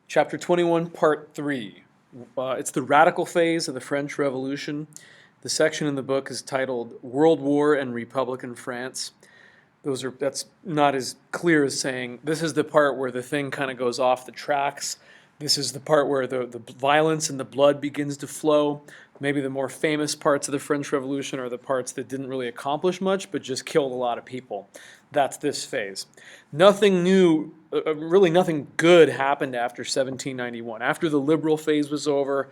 Chapter 21, Part 3. It's the radical phase of the French Revolution. The section in the book is titled World War and Republican France. That's not as clear as saying this is the part where the thing kind of goes off the tracks. This is the part where the violence and the blood begins to flow. Maybe the more famous parts of the French Revolution are the parts that didn't really accomplish much but just killed a lot of people. That's this phase. Nothing new, really nothing good happened after 1791. After the liberal phase was over,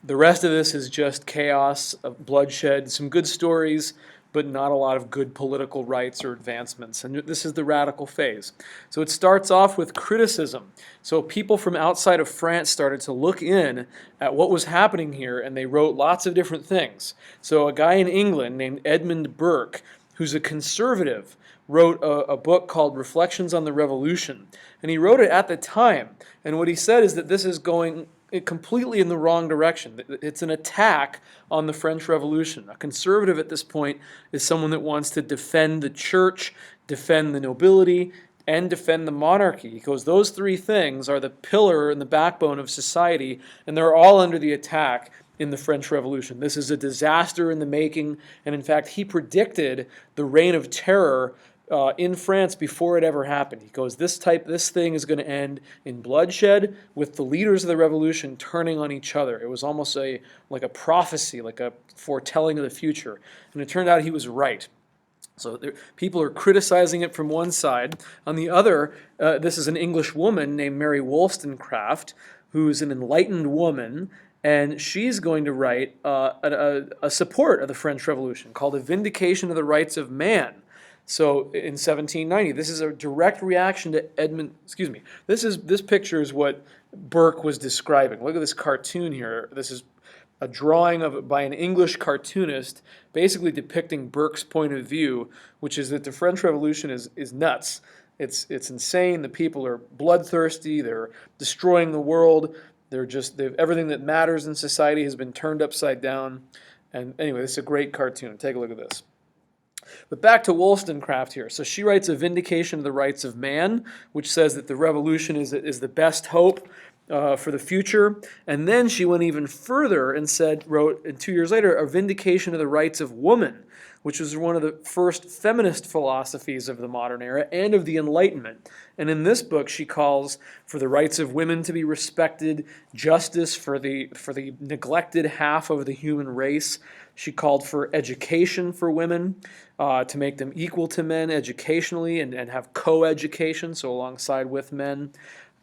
the rest of this is just chaos, bloodshed, some good stories, but not a lot of good political rights or advancements. And this is the radical phase. So it starts off with criticism. So people from outside of France started to look in at what was happening here, and they wrote lots of different things. So a guy in England named Edmund Burke, who's a conservative, wrote a book called Reflections on the Revolution. And he wrote it at the time. And what he said is that this is going completely in the wrong direction. It's an attack on the French Revolution. A conservative at this point is someone that wants to defend the church, defend the nobility, and defend the monarchy. Because those three things are the pillar and the backbone of society, and they're all under the attack in the French Revolution. This is a disaster in the making, and in fact, he predicted the reign of terror in France before it ever happened. He goes, this thing is going to end in bloodshed with the leaders of the revolution turning on each other. It was almost like a prophecy, like a foretelling of the future. And it turned out he was right. So people are criticizing it from one side. On the other, this is an English woman named Mary Wollstonecraft, who's an enlightened woman, and she's going to write a support of the French Revolution called A Vindication of the Rights of Man. So in 1790, this is a direct reaction to this picture is what Burke was describing. Look at this cartoon here. This is a drawing by an English cartoonist basically depicting Burke's point of view, which is that the French Revolution is nuts. It's insane. The people are bloodthirsty. They're destroying the world. Everything that matters in society has been turned upside down. And anyway, this is a great cartoon. Take a look at this. But back to Wollstonecraft here. So she writes A Vindication of the Rights of Man, which says that the revolution is the best hope for the future. And then she went even further and wrote 2 years later, A Vindication of the Rights of Woman, which was one of the first feminist philosophies of the modern era and of the Enlightenment. And in this book, she calls for the rights of women to be respected, justice for the neglected half of the human race. She called for education for women, to make them equal to men educationally and have co-education, so alongside with men,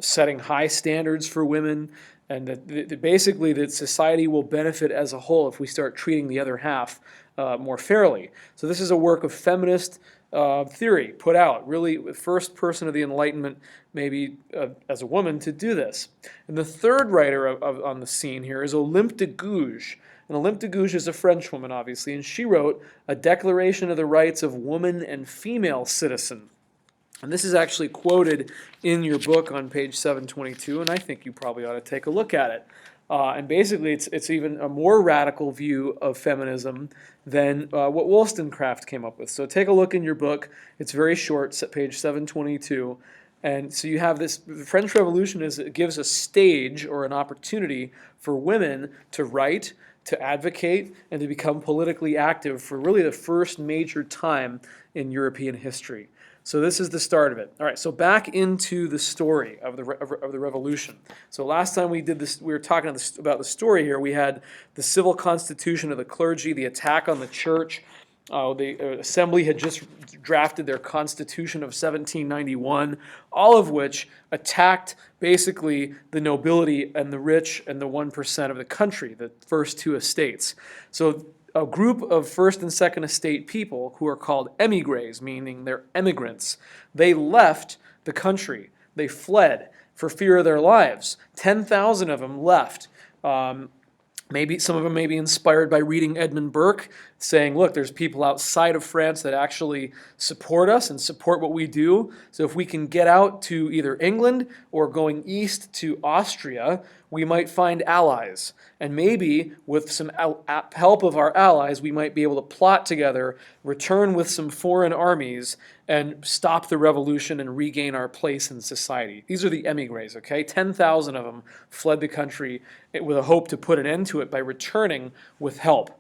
setting high standards for women, and basically that society will benefit as a whole if we start treating the other half more fairly. So this is a work of feminist theory put out, really the first person of the Enlightenment, maybe as a woman, to do this. And the third writer on the scene here is Olympe de Gouges. And Olympe de Gouges is a French woman, obviously, and she wrote A Declaration of the Rights of Woman and Female Citizen. And this is actually quoted in your book on page 722, and I think you probably ought to take a look at it. And basically, it's even a more radical view of feminism than what Wollstonecraft came up with. So take a look in your book. It's very short, page 722. And so you have this, the French Revolution gives a stage or an opportunity for women to write, to advocate, and to become politically active for really the first major time in European history. So this is the start of it. All right, so back into the story of the revolution. So last time we did this, we were talking about the story here. We had the civil constitution of the clergy, the attack on the church. The Assembly had just drafted their Constitution of 1791, all of which attacked basically the nobility and the rich and the 1% of the country, the first two estates. So a group of first and second estate people who are called émigrés, meaning they're emigrants, they left the country. They fled for fear of their lives. 10,000 of them left. Maybe some of them may be inspired by reading Edmund Burke, saying, look, there's people outside of France that actually support us and support what we do. So if we can get out to either England or going east to Austria, we might find allies. And maybe with some help of our allies, we might be able to plot together, return with some foreign armies, and stop the revolution and regain our place in society. These are the émigrés, okay? 10,000 of them fled the country with a hope to put an end to it by returning with help.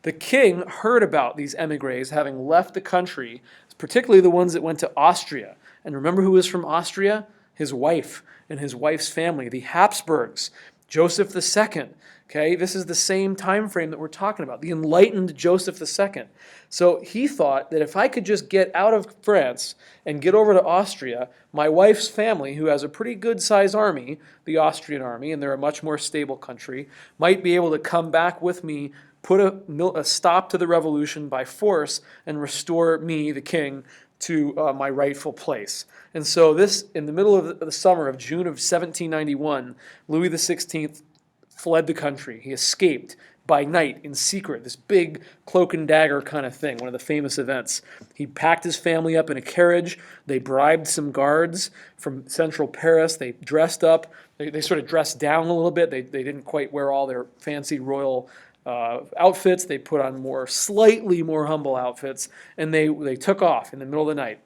The king heard about these émigrés having left the country, particularly the ones that went to Austria. And remember who was from Austria? His wife and his wife's family, the Habsburgs, Joseph II. Okay, this is the same time frame that we're talking about, the enlightened Joseph II. So he thought that if I could just get out of France and get over to Austria, my wife's family, who has a pretty good-sized army, the Austrian army, and they're a much more stable country, might be able to come back with me, put a stop to the revolution by force, and restore me, the king, to my rightful place. And so this, in the middle of the summer of June of 1791, Louis XVI fled the country. He escaped by night in secret, this big cloak and dagger kind of thing, one of the famous events. He packed his family up in a carriage. They bribed some guards from central Paris. They dressed up. They sort of dressed down a little bit. They didn't quite wear all their fancy royal outfits. They put on slightly more humble outfits, and they took off in the middle of the night.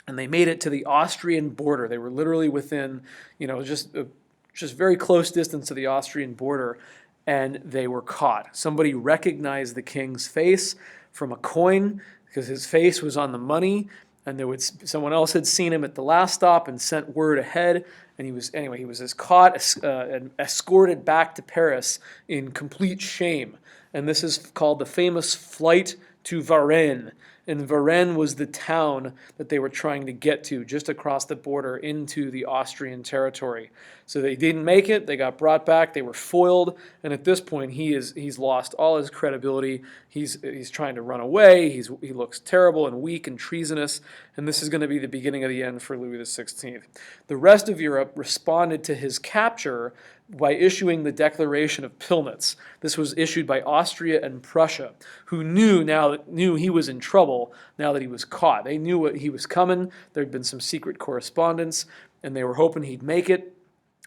And they made it to the Austrian border. They were literally within, just very close distance to the Austrian border, and they were caught. Somebody recognized the king's face from a coin because his face was on the money, and someone else had seen him at the last stop and sent word ahead. And he was caught and escorted back to Paris in complete shame. And this is called the famous flight to Varennes. And Varennes was the town that they were trying to get to, just across the border into the Austrian territory. So they didn't make it. They got brought back. They were foiled. And at this point, he's lost all his credibility. He's trying to run away. He looks terrible and weak and treasonous. And this is going to be the beginning of the end for Louis XVI. The rest of Europe responded to his capture by issuing the Declaration of Pillnitz. This was issued by Austria and Prussia, who knew he was in trouble now that he was caught. They knew what he was coming. There had been some secret correspondence, and they were hoping he'd make it,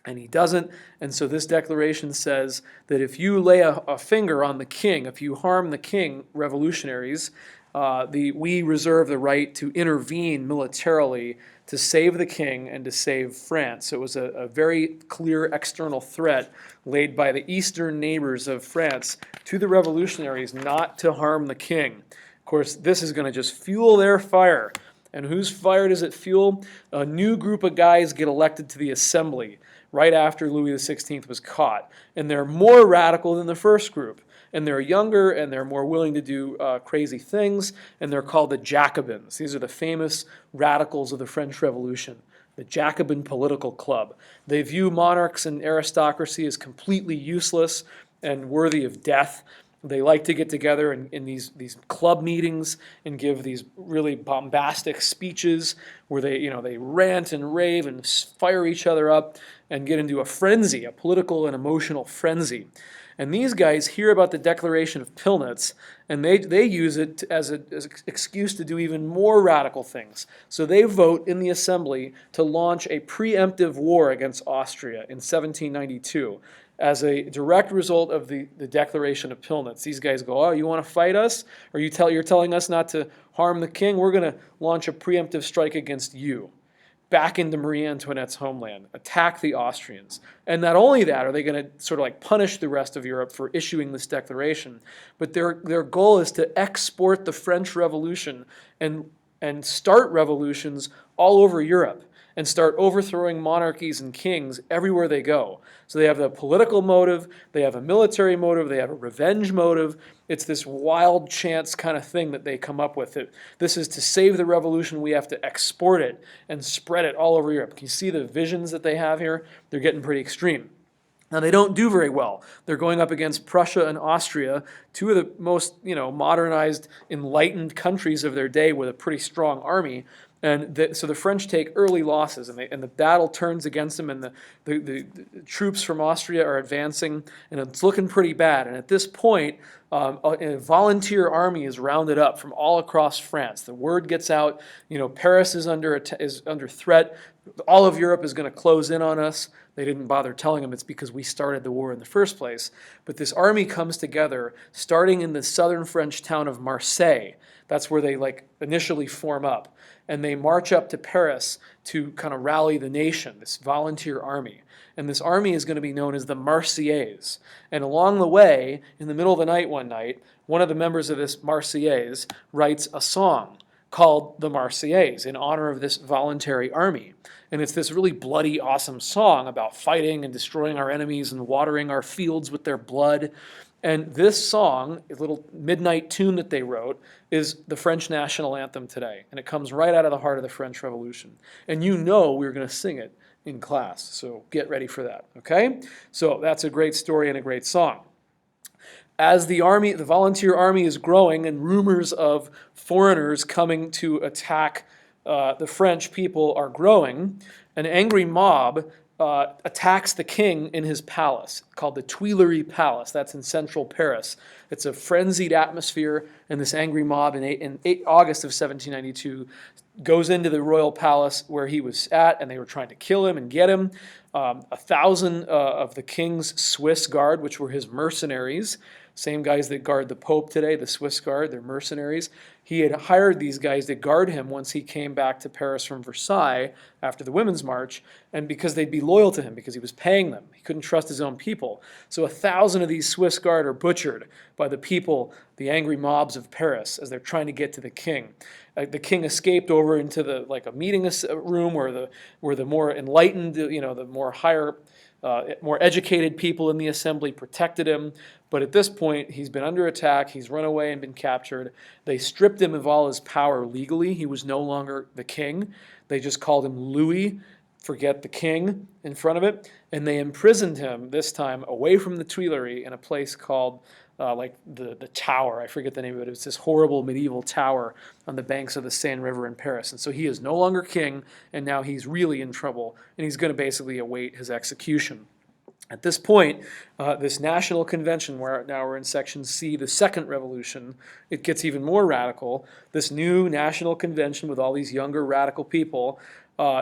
and he doesn't. And so this declaration says that if you lay a finger on the king, if you harm the king, revolutionaries, we reserve the right to intervene militarily to save the king and to save France. So it was a very clear external threat laid by the eastern neighbors of France to the revolutionaries not to harm the king. Of course, this is going to just fuel their fire. And whose fire does it fuel? A new group of guys get elected to the assembly right after Louis XVI was caught. And they're more radical than the first group. And they're younger, and they're more willing to do crazy things, and they're called the Jacobins. These are the famous radicals of the French Revolution, the Jacobin political club. They view monarchs and aristocracy as completely useless and worthy of death. They like to get together in these club meetings and give these really bombastic speeches where they rant and rave and fire each other up and get into a frenzy, a political and emotional frenzy. And these guys hear about the Declaration of Pillnitz, and they use it as an excuse to do even more radical things. So they vote in the assembly to launch a preemptive war against Austria in 1792 as a direct result of the Declaration of Pillnitz. These guys go, oh, you want to fight us? Or you're telling us not to harm the king? We're going to launch a preemptive strike against you. Back into Marie Antoinette's homeland, attack the Austrians. And not only that, are they going to sort of like punish the rest of Europe for issuing this declaration, but their goal is to export the French Revolution and start revolutions all over Europe and start overthrowing monarchies and kings everywhere they go. So they have a political motive, they have a military motive, they have a revenge motive. It's this wild chance kind of thing that they come up with. This is to save the revolution, we have to export it and spread it all over Europe. Can you see the visions that they have here? They're getting pretty extreme. Now, they don't do very well. They're going up against Prussia and Austria, two of the most modernized, enlightened countries of their day with a pretty strong army. And so the French take early losses, and the battle turns against them, and the troops from Austria are advancing, and it's looking pretty bad. And at this point, a volunteer army is rounded up from all across France. The word gets out, Paris is under threat. all of Europe is going to close in on us. They didn't bother telling them it's because we started the war in the first place. But this army comes together, starting in the southern French town of Marseille. That's where they initially form up. And they march up to Paris to kind of rally the nation, this volunteer army. And this army is going to be known as the Marseillaise. And along the way, in the middle of the night one night, one of the members of this Marseillaise writes a song called the Marseillaise in honor of this voluntary army. And it's this really bloody, awesome song about fighting and destroying our enemies and watering our fields with their blood. And this song, a little midnight tune that they wrote, is the French national anthem today. And it comes right out of the heart of the French Revolution. And you know we're going to sing it in class, so get ready for that, okay? So that's a great story and a great song. As the volunteer army is growing and rumors of foreigners coming to attack the French people are growing, an angry mob attacks the king in his palace, called the Tuileries Palace. That's in central Paris. It's a frenzied atmosphere, and this angry mob in August of 1792 goes into the royal palace where he was at, and they were trying to kill him and get him. 1,000 of the king's Swiss guard, which were his mercenaries, same guys that guard the Pope today, the Swiss Guard, they're mercenaries. He had hired these guys to guard him once he came back to Paris from Versailles after the Women's March, and because they'd be loyal to him, because he was paying them. He couldn't trust his own people. So 1,000 of these Swiss Guard are butchered by the people, the angry mobs of Paris, as they're trying to get to the king. The king escaped over into a meeting room where the more enlightened, the more educated people in the assembly protected him. But at this point, he's been under attack. He's run away and been captured. They stripped him of all his power legally. He was no longer the king. They just called him Louis, forget the king in front of it. And they imprisoned him, this time away from the Tuileries, in a place called the Tower. I forget the name of it. It's this horrible medieval tower on the banks of the Seine River in Paris. And so he is no longer king, and now he's really in trouble, and he's going to basically await his execution. At this point, this national convention, where now we're in section C, the second revolution, it gets even more radical. This new national convention with all these younger radical people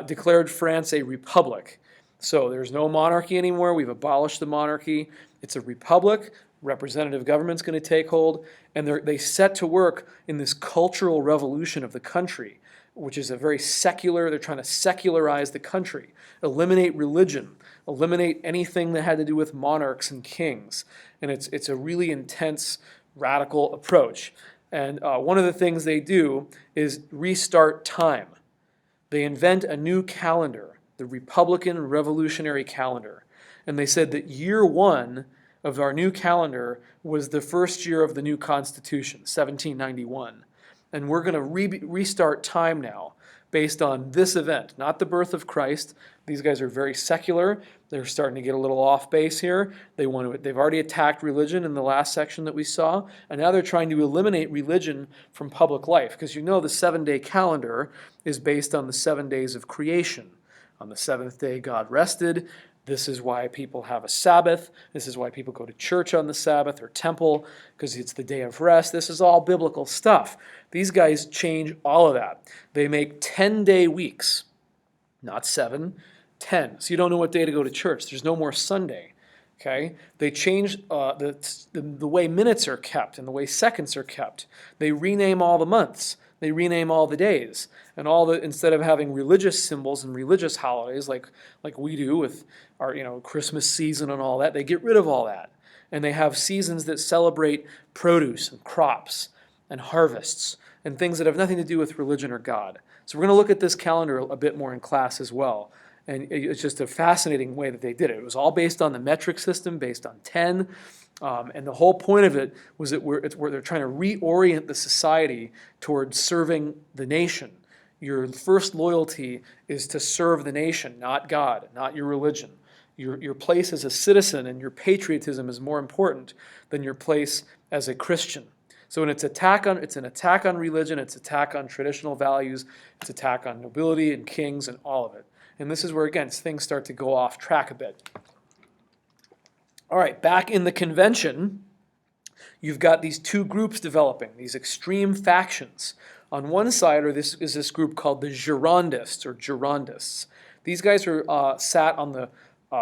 declared France a republic. So there's no monarchy anymore. We've abolished the monarchy. It's a republic. Representative government's going to take hold, and they set to work in this cultural revolution of the country, which is a very secular, they're trying to secularize the country, eliminate religion, eliminate anything that had to do with monarchs and kings. And it's a really intense, radical approach. And one of the things they do is restart time. They invent a new calendar, the Republican Revolutionary Calendar. And they said that year one of our new calendar was the first year of the new Constitution, 1791. And we're going to restart time now based on this event, not the birth of Christ. These guys are very secular. They're starting to get a little off base here. They've already attacked religion in the last section that we saw, and now they're trying to eliminate religion from public life, because the 7-day calendar is based on the 7 days of creation. On the seventh day, God rested. This is why people have a Sabbath. This is why people go to church on the Sabbath or temple, because it's the day of rest. This is all biblical stuff. These guys change all of that. They make 10-day weeks, not 7, 10. So you don't know what day to go to church. There's no more Sunday. Okay? They change the way minutes are kept and the way seconds are kept. They rename all the months. They rename all the days, and instead of having religious symbols and religious holidays like we do with our Christmas season and all that, they get rid of all that, and they have seasons that celebrate produce and crops and harvests and things that have nothing to do with religion or God. So we're going to look at this calendar a bit more in class as well, and it's just a fascinating way that they did it. It was all based on the metric system, based on 10. And the whole point of it was that where they're trying to reorient the society towards serving the nation. Your first loyalty is to serve the nation, not God, not your religion. Your place as a citizen and your patriotism is more important than your place as a Christian. So it's an attack on religion, it's an attack on traditional values, it's an attack on nobility and kings and all of it. And this is where, again, things start to go off track a bit. All right, back in the convention, you've got these two groups developing, these extreme factions. On one side is this group called the Girondists, or Girondists. These guys sat on the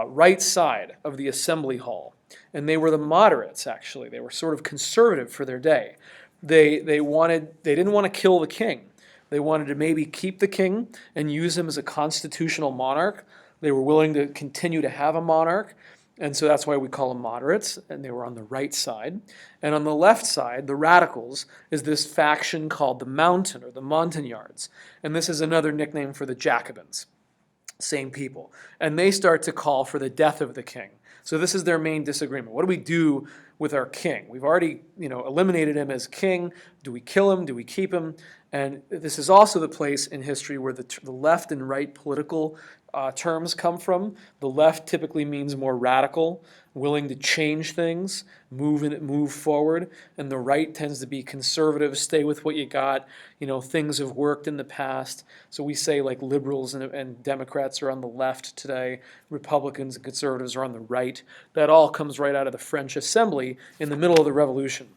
right side of the assembly hall, and they were the moderates, actually. They were sort of conservative for their day. They didn't want to kill the king. They wanted to maybe keep the king and use him as a constitutional monarch. They were willing to continue to have a monarch, and so that's why we call them moderates, and they were on the right side. And on the left side, the radicals, is this faction called the Mountain, or the Montagnards. And this is another nickname for the Jacobins. Same people. And they start to call for the death of the king. So this is their main disagreement. What do we do with our king? We've already, eliminated him as king. Do we kill him? Do we keep him? And this is also the place in history where the left and right political terms come from. The left typically means more radical, willing to change things, move forward, and the right tends to be conservative, stay with what you got. Things have worked in the past. So we say like liberals and Democrats are on the left today, Republicans and conservatives are on the right. That all comes right out of the French Assembly in the middle of the Revolution.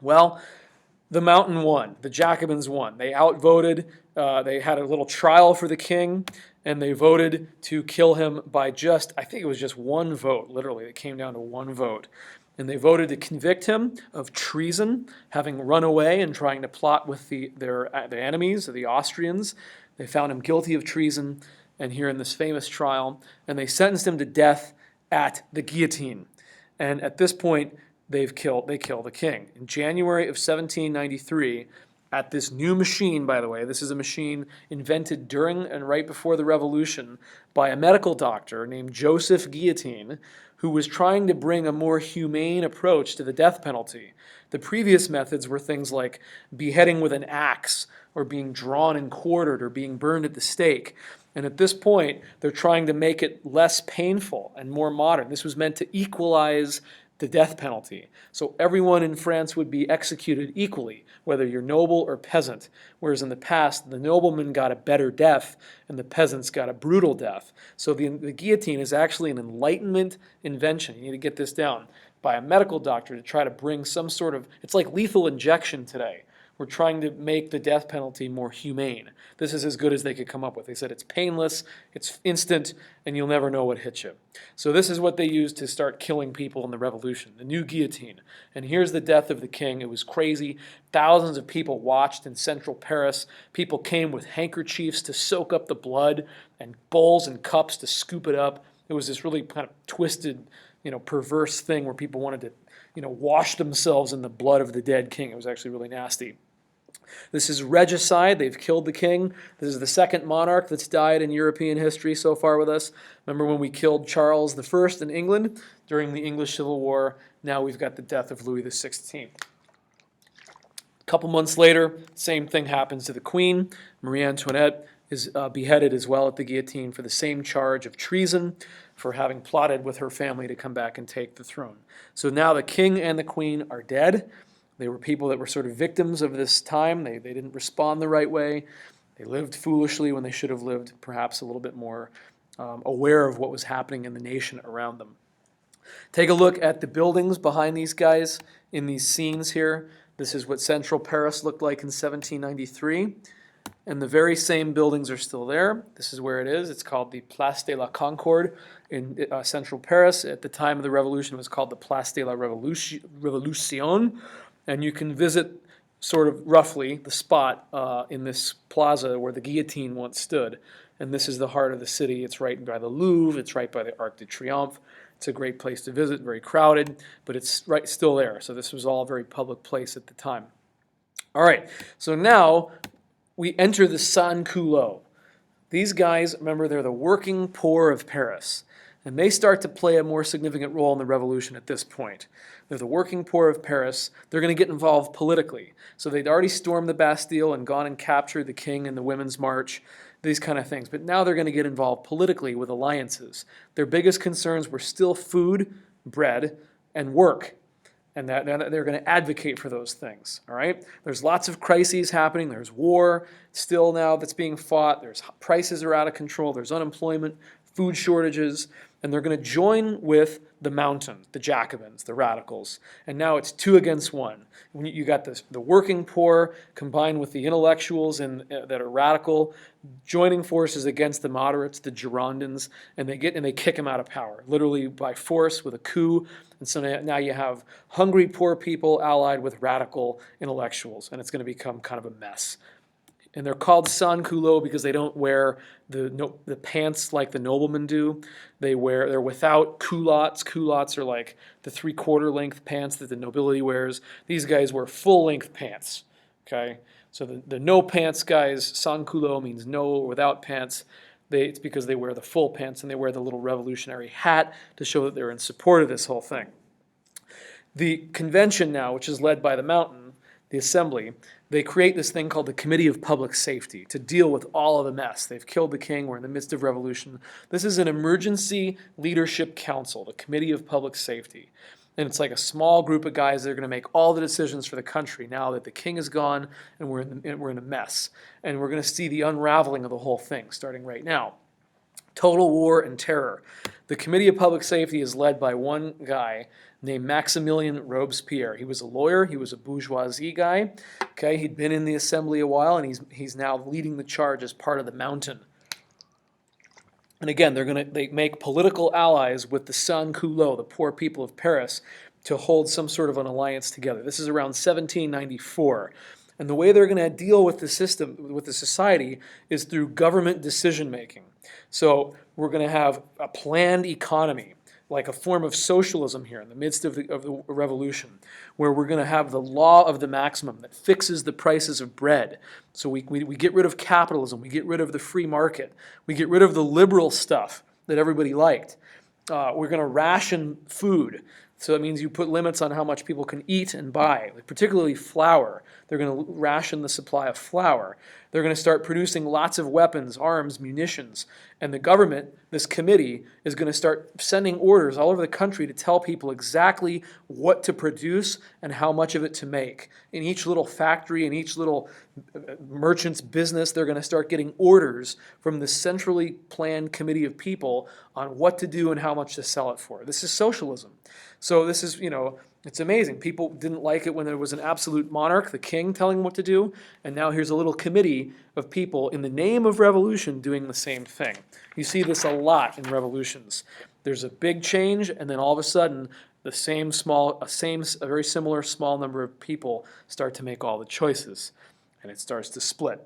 Well, the Mountain won. The Jacobins won. They outvoted. They had a little trial for the king, and they voted to kill him by I think it was just one vote, literally. It came down to one vote. And they voted to convict him of treason, having run away and trying to plot with their enemies, the Austrians. They found him guilty of treason, and here in this famous trial, and they sentenced him to death at the guillotine. And at this point, they kill the king. In January of 1793, at this new machine, by the way, this is a machine invented during and right before the Revolution by a medical doctor named Joseph Guillotine, who was trying to bring a more humane approach to the death penalty. The previous methods were things like beheading with an axe, or being drawn and quartered, or being burned at the stake. And at this point, they're trying to make it less painful and more modern. This was meant to equalize the death penalty. So everyone in France would be executed equally, whether you're noble or peasant, whereas in the past, the nobleman got a better death and the peasants got a brutal death. So the guillotine is actually an Enlightenment invention. You need to get this down, by a medical doctor to try to bring some sort of, it's like lethal injection today. We're trying to make the death penalty more humane. This is as good as they could come up with. They said it's painless, it's instant, and you'll never know what hit you. So this is what they used to start killing people in the Revolution, the new guillotine. And here's the death of the king. It was crazy. Thousands of people watched in central Paris. People came with handkerchiefs to soak up the blood and bowls and cups to scoop it up. It was this really kind of twisted, perverse thing where people wanted to wash themselves in the blood of the dead king. It was actually really nasty. This is regicide. They've killed the king. This is the second monarch that's died in European history so far with us. Remember when we killed Charles I in England during the English Civil War? Now we've got the death of Louis XVI. A couple months later, same thing happens to the queen. Marie Antoinette is beheaded as well at the guillotine for the same charge of treason, for having plotted with her family to come back and take the throne. So now the king and the queen are dead. They were people that were sort of victims of this time. They didn't respond the right way. They lived foolishly when they should have lived perhaps a little bit more aware of what was happening in the nation around them. Take a look at the buildings behind these guys in these scenes here. This is what central Paris looked like in 1793. And the very same buildings are still there. This is where it is. It's called the Place de la Concorde in central Paris. At the time of the Revolution, it was called the Place de la Revolution. And you can visit sort of roughly the spot in this plaza where the guillotine once stood. And this is the heart of the city. It's right by the Louvre. It's right by the Arc de Triomphe. It's a great place to visit, very crowded, but it's still there. So this was all a very public place at the time. All right, so now we enter the sans-culottes. These guys, remember, they're the working poor of Paris. And they start to play a more significant role in the revolution at this point. They're the working poor of Paris. They're going to get involved politically. So they'd already stormed the Bastille and gone and captured the king and the Women's March, these kind of things. But now they're going to get involved politically with alliances. Their biggest concerns were still food, bread, and work. And that they're going to advocate for those things, all right? There's lots of crises happening. There's war still now that's being fought. There's prices are out of control. There's unemployment, food shortages. and they're going to join with the Mountain, the Jacobins, the radicals. And now it's 2 against 1. When you got the working poor combined with the intellectuals that are radical, joining forces against the moderates, the Girondins, and they kick them out of power, literally by force with a coup. And so now you have hungry poor people allied with radical intellectuals, and it's going to become kind of a mess. And they're called sans-culottes because they don't wear the pants like the noblemen do. They're without culottes. Culottes are like the 3/4 length pants that the nobility wears. These guys wear full length pants. Okay, so the no pants guys, sans-culotte means no or without pants. It's because they wear the full pants and they wear the little revolutionary hat to show that they're in support of this whole thing. The convention now, which is led by the Mountain, the assembly, they create this thing called the Committee of Public Safety to deal with all of the mess. They've killed the king. We're in the midst of revolution. This is an emergency leadership council, the Committee of Public Safety. And it's like a small group of guys that are going to make all the decisions for the country now that the king is gone and we're in a mess. And we're going to see the unraveling of the whole thing starting right now. Total war and terror. The Committee of Public Safety is led by one guy named Maximilien Robespierre. He was a lawyer. He was a bourgeoisie guy. Okay, he'd been in the assembly a while, and he's now leading the charge as part of the Mountain. And again, they make political allies with the sans-culottes, the poor people of Paris, to hold some sort of an alliance together. This is around 1794. And the way they're going to deal with the system, with the society, is through government decision making. So we're going to have a planned economy, like a form of socialism here in the midst of the revolution, where we're going to have the law of the maximum that fixes the prices of bread. So we get rid of capitalism, we get rid of the free market, we get rid of the liberal stuff that everybody liked. We're going to ration food. So that means you put limits on how much people can eat and buy, particularly flour. They're going to ration the supply of flour. They're going to start producing lots of weapons, arms, munitions. And the government, this committee, is going to start sending orders all over the country to tell people exactly what to produce and how much of it to make. In each little factory, in each little merchant's business, they're going to start getting orders from the centrally planned committee of people on what to do and how much to sell it for. This is socialism. So this is, it's amazing. People didn't like it when there was an absolute monarch, the king, telling them what to do. And now here's a little committee of people in the name of revolution doing the same thing. You see this a lot in revolutions. There's a big change, and then all of a sudden, a very similar small number of people start to make all the choices, and it starts to split.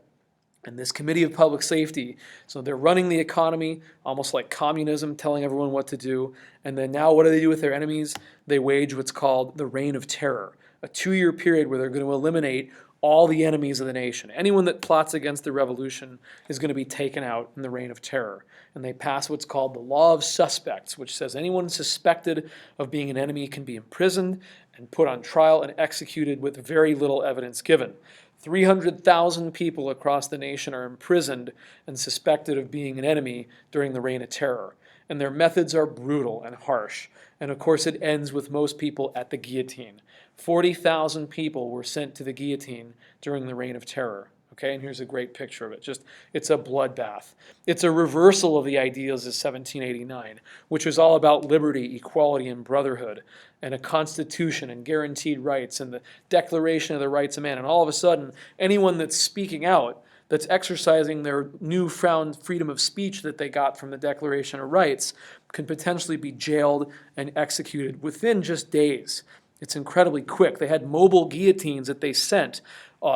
And this Committee of Public Safety, so they're running the economy almost like communism, telling everyone what to do. And then now what do they do with their enemies? They wage what's called the Reign of Terror, a 2-year period where they're going to eliminate all the enemies of the nation. Anyone that plots against the revolution is going to be taken out in the Reign of Terror. And they pass what's called the Law of Suspects, which says anyone suspected of being an enemy can be imprisoned and put on trial and executed with very little evidence given. 300,000 people across the nation are imprisoned and suspected of being an enemy during the Reign of Terror. And their methods are brutal and harsh. And of course it ends with most people at the guillotine. 40,000 people were sent to the guillotine during the Reign of Terror. Okay, and here's a great picture of it. It's a bloodbath. It's a reversal of the ideals of 1789, which was all about liberty, equality, and brotherhood, and a constitution and guaranteed rights and the Declaration of the Rights of Man. And all of a sudden, anyone that's speaking out, that's exercising their newfound freedom of speech that they got from the Declaration of Rights, can potentially be jailed and executed within just days. It's incredibly quick. They had mobile guillotines that they sent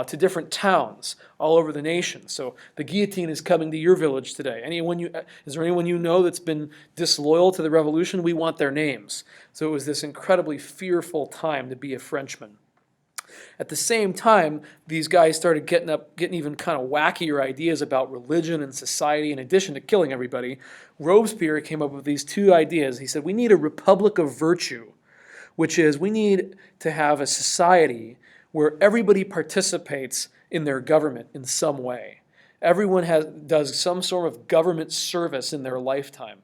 to different towns all over the nation. So the guillotine is coming to your village today. Is there anyone you know that's been disloyal to the revolution? We want their names. So it was this incredibly fearful time to be a Frenchman. At the same time, these guys started getting even kind of wackier ideas about religion and society. In addition to killing everybody, Robespierre came up with these 2 ideas. He said, we need a republic of virtue, which is we need to have a society where everybody participates in their government in some way. Everyone does some sort of government service in their lifetime.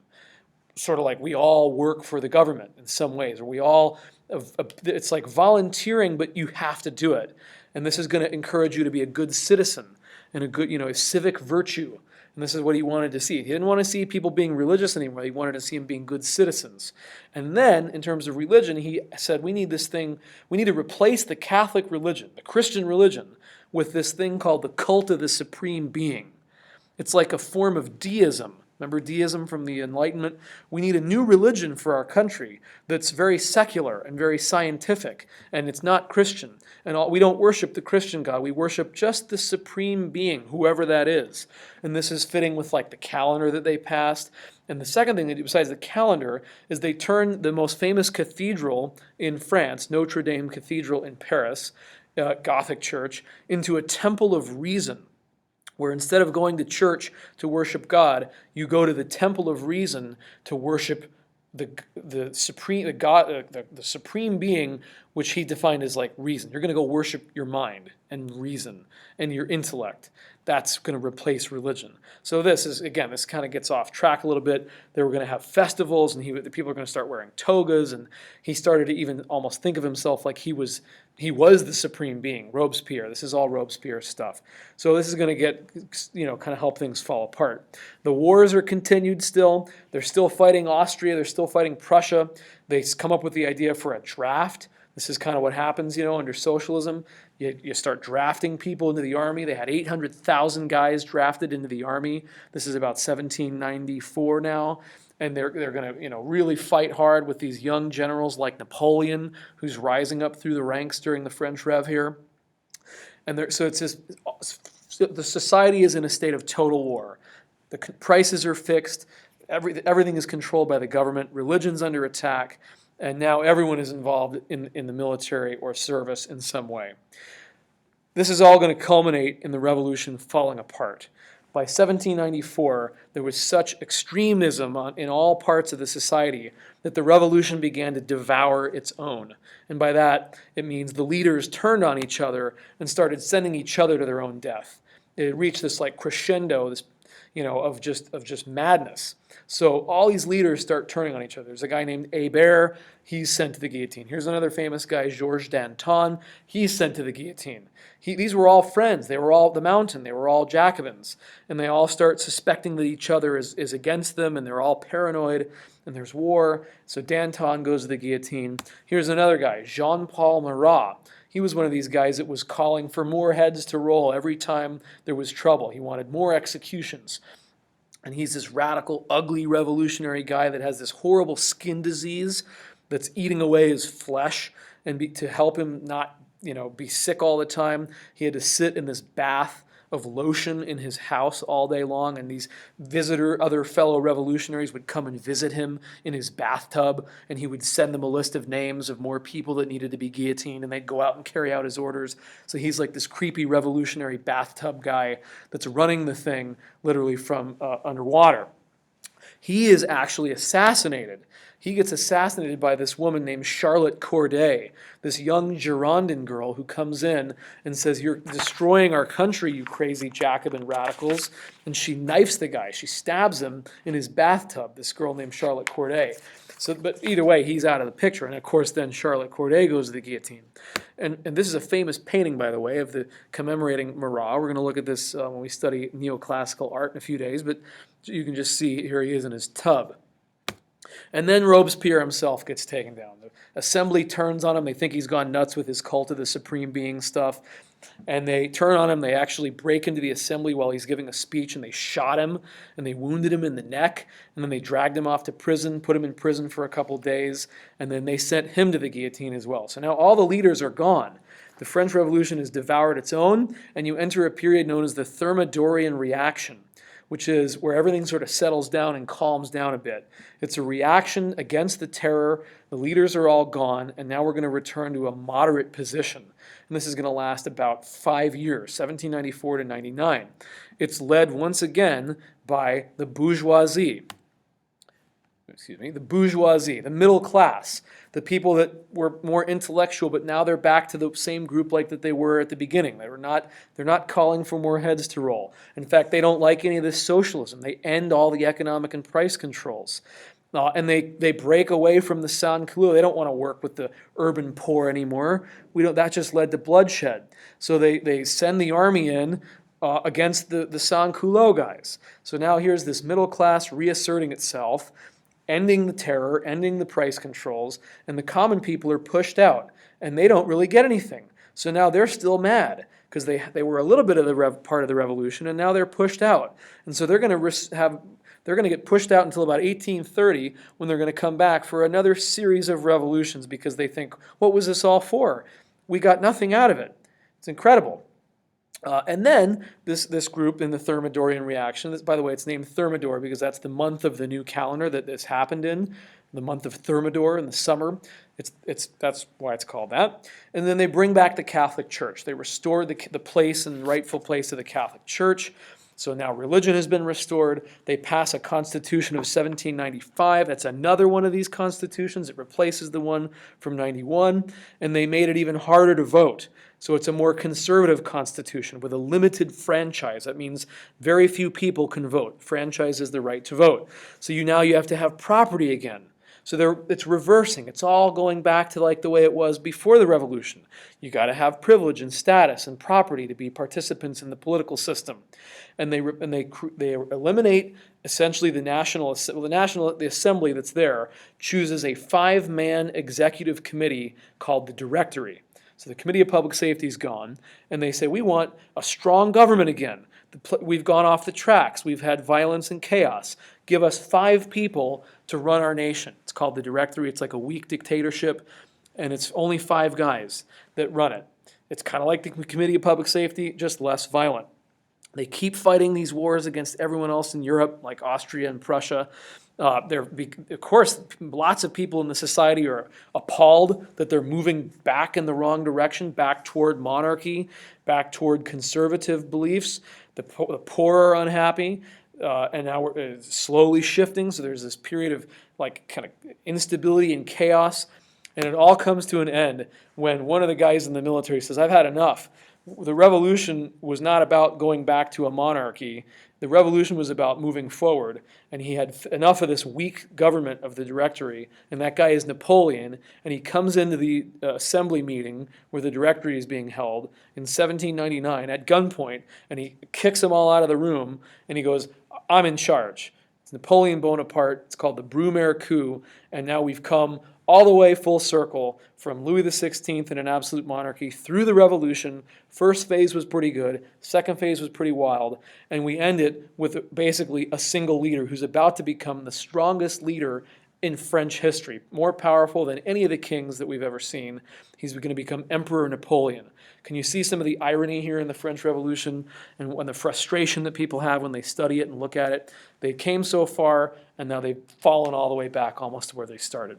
Sort of like we all work for the government in some ways, or it's like volunteering, but you have to do it. And this is going to encourage you to be a good citizen and a good, a civic virtue. And this is what he wanted to see. He didn't want to see people being religious anymore. He wanted to see them being good citizens. And then, in terms of religion, he said, we need to replace the Catholic religion, the Christian religion, with this thing called the cult of the supreme being. It's like a form of deism. Remember deism from the Enlightenment? We need a new religion for our country that's very secular and very scientific, and it's not Christian. And we don't worship the Christian God. We worship just the supreme being, whoever that is. And this is fitting with like the calendar that they passed. And the second thing they do besides the calendar is they turn the most famous cathedral in France, Notre Dame Cathedral in Paris, Gothic church, into a temple of reason, where instead of going to church to worship God, you go to the temple of reason to worship the supreme being, which he defined as like reason. You're going to go worship your mind and reason and your intellect. That's going to replace religion. So this kind of gets off track a little bit. They were going to have festivals, and the people are going to start wearing togas, and he started to even almost think of himself like he was the supreme being, Robespierre. This is all Robespierre stuff. So this is going to get, kind of help things fall apart. The wars are continued still. They're still fighting Austria. They're still fighting Prussia. They come up with the idea for a draft. This is kind of what happens, under socialism. You start drafting people into the army. They had 800,000 guys drafted into the army. This is about 1794 now. And they're going to really fight hard with these young generals like Napoleon, who's rising up through the ranks during the French Rev here. And so it's just, the society is in a state of total war. The prices are fixed. Everything is controlled by the government. Religion's under attack. And now everyone is involved in the military or service in some way. This is all going to culminate in the revolution falling apart. By 1794, there was such extremism in all parts of the society that the revolution began to devour its own. And by that, it means the leaders turned on each other and started sending each other to their own death. It reached this like crescendo, of just madness. So all these leaders start turning on each other. There's a guy named Hébert. He's sent to the guillotine. Here's another famous guy, Georges Danton. He's sent to the guillotine. These were all friends. They were all the Mountain. They were all Jacobins. And they all start suspecting that each other is against them, and they're all paranoid, and there's war. So Danton goes to the guillotine. Here's another guy, Jean-Paul Marat. He was one of these guys that was calling for more heads to roll every time there was trouble. He wanted more executions. And he's this radical, ugly, revolutionary guy that has this horrible skin disease that's eating away his flesh. And to help him not, be sick all the time, he had to sit in this bath of lotion in his house all day long, and these other fellow revolutionaries would come and visit him in his bathtub, and he would send them a list of names of more people that needed to be guillotined, and they'd go out and carry out his orders. So he's like this creepy revolutionary bathtub guy that's running the thing literally from underwater. He is actually assassinated. He gets assassinated by this woman named Charlotte Corday, this young Girondin girl who comes in and says, "You're destroying our country, you crazy Jacobin radicals." And she knifes the guy. She stabs him in his bathtub, this girl named Charlotte Corday. But either way, he's out of the picture. And of course, then Charlotte Corday goes to the guillotine. And this is a famous painting, by the way, of the commemorating Marat. We're going to look at this when we study neoclassical art in a few days. But you can just see here he is in his tub. And then Robespierre himself gets taken down. The assembly turns on him. They think he's gone nuts with his cult of the supreme being stuff. And they turn on him. They actually break into the assembly while he's giving a speech, and they shot him, and they wounded him in the neck. And then they dragged him off to prison, put him in prison for a couple days, and then they sent him to the guillotine as well. So now all the leaders are gone. The French Revolution has devoured its own, and you enter a period known as the Thermidorian reaction, which is where everything sort of settles down and calms down a bit. It's a reaction against the terror. The leaders are all gone, and now we're going to return to a moderate position. And this is going to last about 5 years, 1794 to 99. It's led once again by the bourgeoisie. The middle class, the people that were more intellectual, but now they're back to the same group like that they were at the beginning. They're not calling for more heads to roll. In fact, they don't like any of this socialism. They end all the economic and price controls. And they break away from the sans-culotte. They don't want to work with the urban poor anymore. That just led to bloodshed. So they send the army in, against the sans-culottes guys. So now here's this middle class reasserting itself, ending the terror, ending the price controls, and the common people are pushed out, and they don't really get anything. So now they're still mad because they were a little bit of the part of the revolution, and now they're pushed out. And so they're going to get pushed out until about 1830 when they're going to come back for another series of revolutions because they think, what was this all for? We got nothing out of it. It's incredible. And then this group in the Thermidorian reaction, by the way, it's named Thermidor because that's the month of the new calendar that this happened in, the month of Thermidor in the summer. That's why it's called that. And then they bring back the Catholic Church. They restore the place and rightful place of the Catholic Church. So now religion has been restored. They pass a constitution of 1795. That's another one of these constitutions. It replaces the one from 91. And they made it even harder to vote. So it's a more conservative constitution with a limited franchise. That means very few people can vote. Franchise is the right to vote. So now you have to have property again. So it's reversing. It's all going back to like the way it was before the revolution. You got to have privilege and status and property to be participants in the political system. And they eliminate essentially the assembly that's there chooses a 5-man executive committee called the Directory. So the Committee of Public Safety is gone, and they say, we want a strong government again. We've gone off the tracks. We've had violence and chaos. Give us 5 people to run our nation. It's called the Directory. It's like a weak dictatorship, and it's only 5 guys that run it. It's kind of like the Committee of Public Safety, just less violent. They keep fighting these wars against everyone else in Europe, like Austria and Prussia. Of course, lots of people in the society are appalled that they're moving back in the wrong direction, back toward monarchy, back toward conservative beliefs. The poor are unhappy, and now we're slowly shifting. So there's this period of like kind of instability and chaos, and it all comes to an end when one of the guys in the military says, "I've had enough." The revolution was not about going back to a monarchy. The revolution was about moving forward, and he had enough of this weak government of the Directory, and that guy is Napoleon, and he comes into the assembly meeting where the Directory is being held in 1799 at gunpoint, and he kicks them all out of the room, and he goes, "I'm in charge." It's Napoleon Bonaparte. It's called the Brumaire coup, and now we've come all the way full circle from Louis XVI in an absolute monarchy through the revolution. First phase was pretty good. Second phase was pretty wild. And we end it with basically a single leader who's about to become the strongest leader in French history, more powerful than any of the kings that we've ever seen. He's going to become Emperor Napoleon. Can you see some of the irony here in the French Revolution and the frustration that people have when they study it and look at it? They came so far, and now they've fallen all the way back almost to where they started.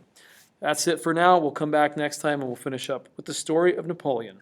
That's it for now. We'll come back next time and we'll finish up with the story of Napoleon.